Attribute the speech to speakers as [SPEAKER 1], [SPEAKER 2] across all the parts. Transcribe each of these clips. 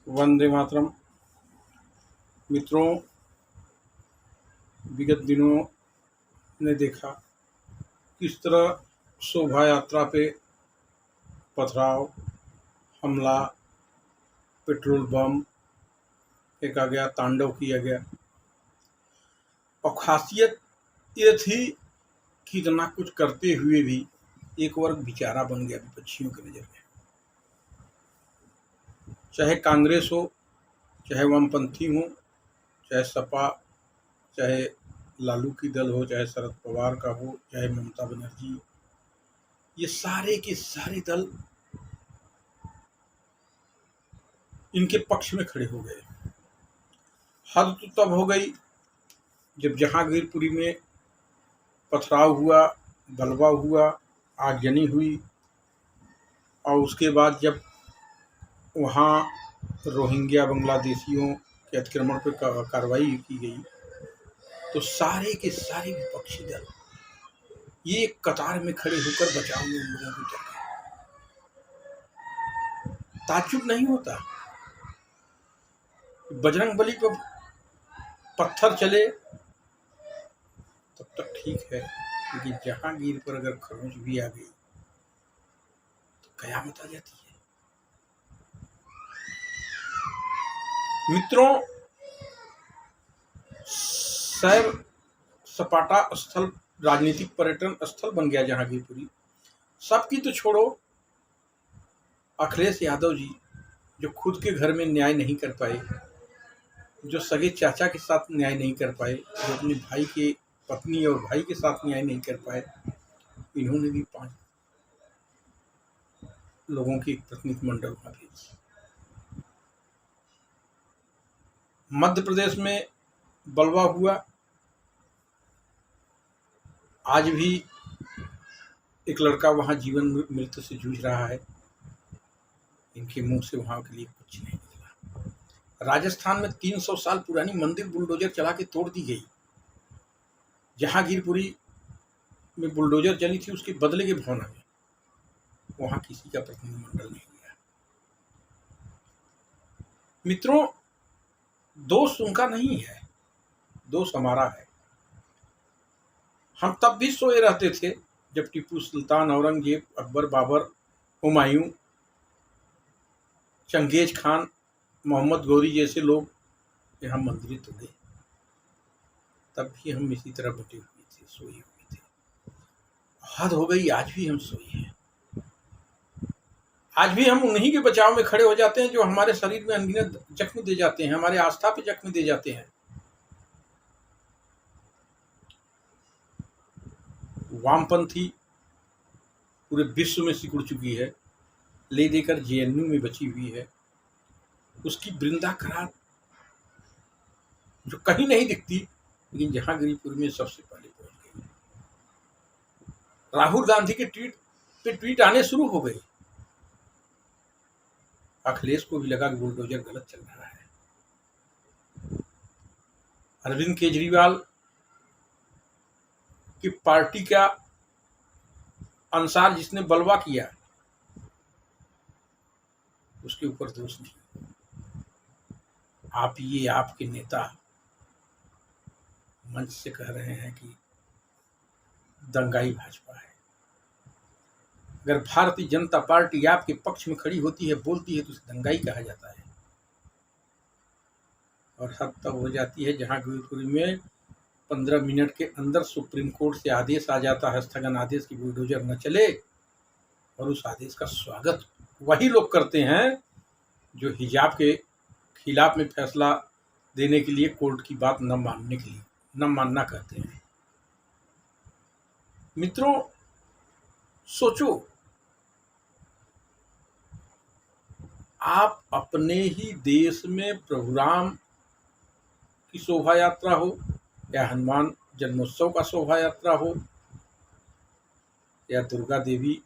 [SPEAKER 1] वंदे मातरम। मित्रों, विगत दिनों ने देखा किस तरह शोभा यात्रा पे पथराव, हमला, पेट्रोल बम फेंका गया, तांडव किया गया। और खासियत ये थी कि इतना कुछ करते हुए भी एक वर्ग बेचारा बन गया विपक्षियों की नज़र में। चाहे कांग्रेस हो, चाहे वामपंथी हो, चाहे सपा, चाहे लालू की दल हो, चाहे शरद पवार का हो, चाहे ममता बनर्जी, ये सारे के सारे दल इनके पक्ष में खड़े हो गए। हद तो तब हो गई जब जहांगीरपुरी में पथराव हुआ, गलबा हुआ, आगजनी हुई और उसके बाद जब वहाँ रोहिंग्या बांग्लादेशियों के अतिक्रमण पर कार्रवाई की गई तो सारे के सारे विपक्षी दल ये एक कतार में खड़े होकर बचाव में उन लोगों को चल रहे। ताज्जुब नहीं होता, बजरंगबली पर पत्थर चले तब तक ठीक है, लेकिन जहांगीर पर अगर खरोंच भी आ गई तो कयामत आ जाती है। मित्रों, सैर सपाटा स्थल, राजनीतिक पर्यटन स्थल बन गया जहांगीरपुरी। सबकी तो छोड़ो, अखिलेश यादव जी जो खुद के घर में न्याय नहीं कर पाए, जो सगे चाचा के साथ न्याय नहीं कर पाए, जो अपने भाई के पत्नी और भाई के साथ न्याय नहीं कर पाए, इन्होंने भी 5 लोगों की एक प्रतिनिधि मंडल वहां भेजी। मध्य प्रदेश में बलवा हुआ, आज भी एक लड़का वहां जीवन मृत्यु से जूझ रहा है। इनके मुंह से वहां के लिए कुछ नहीं निकला। राजस्थान में 300 साल पुरानी मंदिर बुलडोजर चला के तोड़ दी गई। जहांगीरपुरी में बुलडोजर चली थी, उसके बदले के भावना में वहां किसी का प्रतिनिधिमंडल नहीं गया। मित्रों, दोष उनका नहीं है, दोष हमारा है। हम तब भी सोए रहते थे जब टीपू सुल्तान, औरंगजेब, अकबर, बाबर, हुमायूं, चंगेज खान, मोहम्मद गौरी जैसे लोग यहाँ मंदिरें तोड़े। तब भी हम इसी तरह बटे हुए थे, सोए हुए थे। हद हो गई, आज भी हम सोए हैं। आज भी हम उन्हीं के बचाव में खड़े हो जाते हैं जो हमारे शरीर में अनगिनत जख्म दे जाते हैं, हमारे आस्था पे जख्म दे जाते हैं। वामपंथी पूरे विश्व में सिकुड़ चुकी है, ले देकर जेएनयू में बची हुई है। उसकी वृंदा करार जो कहीं नहीं दिखती, लेकिन जहांगीरपुर में सबसे पहले पहुंच गई। राहुल गांधी के ट्वीट आने शुरू हो गए। अखिलेश को भी लगा कि बुलडोजर गलत चल रहा है। अरविंद केजरीवाल की पार्टी का अनुसार जिसने बलवा किया उसके ऊपर दोष नहीं। आपके नेता मंच से कह रहे हैं कि दंगाई भाजपा है। अगर भारतीय जनता पार्टी आपके पक्ष में खड़ी होती है, बोलती है, तो उसे दंगाई कहा जाता है। और हद तब हो जाती है जहांगीरपुर में 15 मिनट के अंदर सुप्रीम कोर्ट से आदेश आ जाता है, स्थगन आदेश, की बुलडोजर न चले। और उस आदेश का स्वागत वही लोग करते हैं जो हिजाब के खिलाफ में फैसला देने के लिए कोर्ट की बात न मानना कहते हैं। मित्रों, सोचो, आप अपने ही देश में प्रभु राम की शोभा यात्रा हो, या हनुमान जन्मोत्सव का शोभा यात्रा हो, या दुर्गा देवी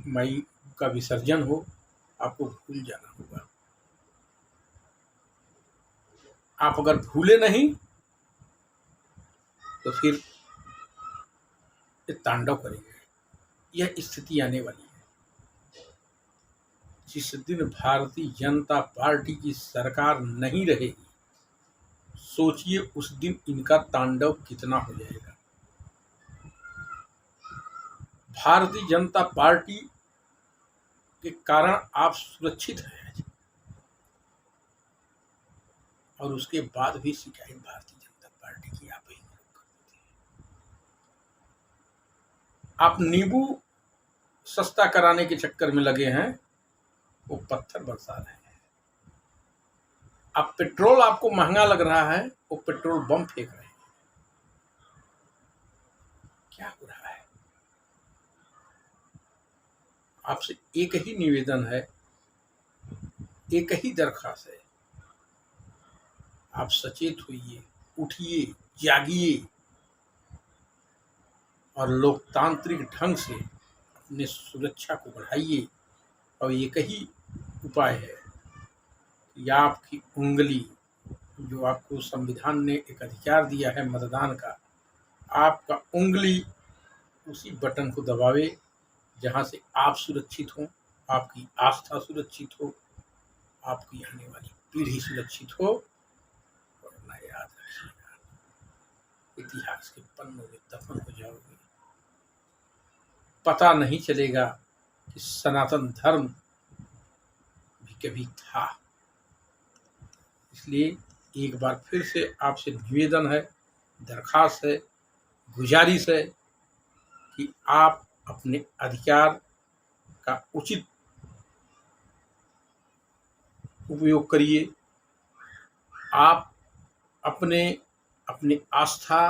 [SPEAKER 1] माई का विसर्जन हो, आपको भूल जाना होगा। आप अगर भूले नहीं तो फिर ये तांडव करेंगे। यह स्थिति आने वाली है। जिस दिन भारतीय जनता पार्टी की सरकार नहीं रहेगी, सोचिए उस दिन इनका तांडव कितना हो जाएगा। भारतीय जनता पार्टी के कारण आप सुरक्षित हैं और उसके बाद भी शिकायत भारतीय जनता पार्टी की आप ही करते हैं। आप नींबू सस्ता कराने के चक्कर में लगे हैं, वो पत्थर बरसा रहे हैं। अब पेट्रोल आपको महंगा लग रहा है, वो पेट्रोल बम फेंक रहे हैं। क्या हो रहा है? आपसे एक ही निवेदन है, एक ही दरखास्त है, आप सचेत होइए, उठिए, जागिए और लोकतांत्रिक ढंग से अपने सुरक्षा को बढ़ाइए। और एक ही उपाय है कि आपकी उंगली, जो आपको संविधान ने एक अधिकार दिया है मतदान का, आपका उंगली उसी बटन को दबावे जहां से आप सुरक्षित हो, आपकी आस्था सुरक्षित हो, आपकी आने वाली पीढ़ी सुरक्षित हो। वरना याद रखिएगा, इतिहास के पन्नों में दफन हो जाओगे। पता नहीं चलेगा कि सनातन धर्म भी कभी था। इसलिए एक बार फिर से आपसे निवेदन है, दरखास्त है, गुजारिश है कि आप अपने अधिकार का उचित उपयोग करिए। आप अपने आस्था,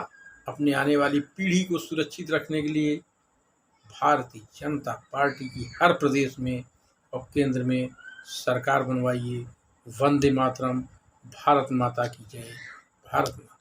[SPEAKER 1] अपने आने वाली पीढ़ी को सुरक्षित रखने के लिए भारतीय जनता पार्टी की हर प्रदेश में और केंद्र में सरकार बनवाइए। वंदे मातरम। भारत माता की जय। भारत माता।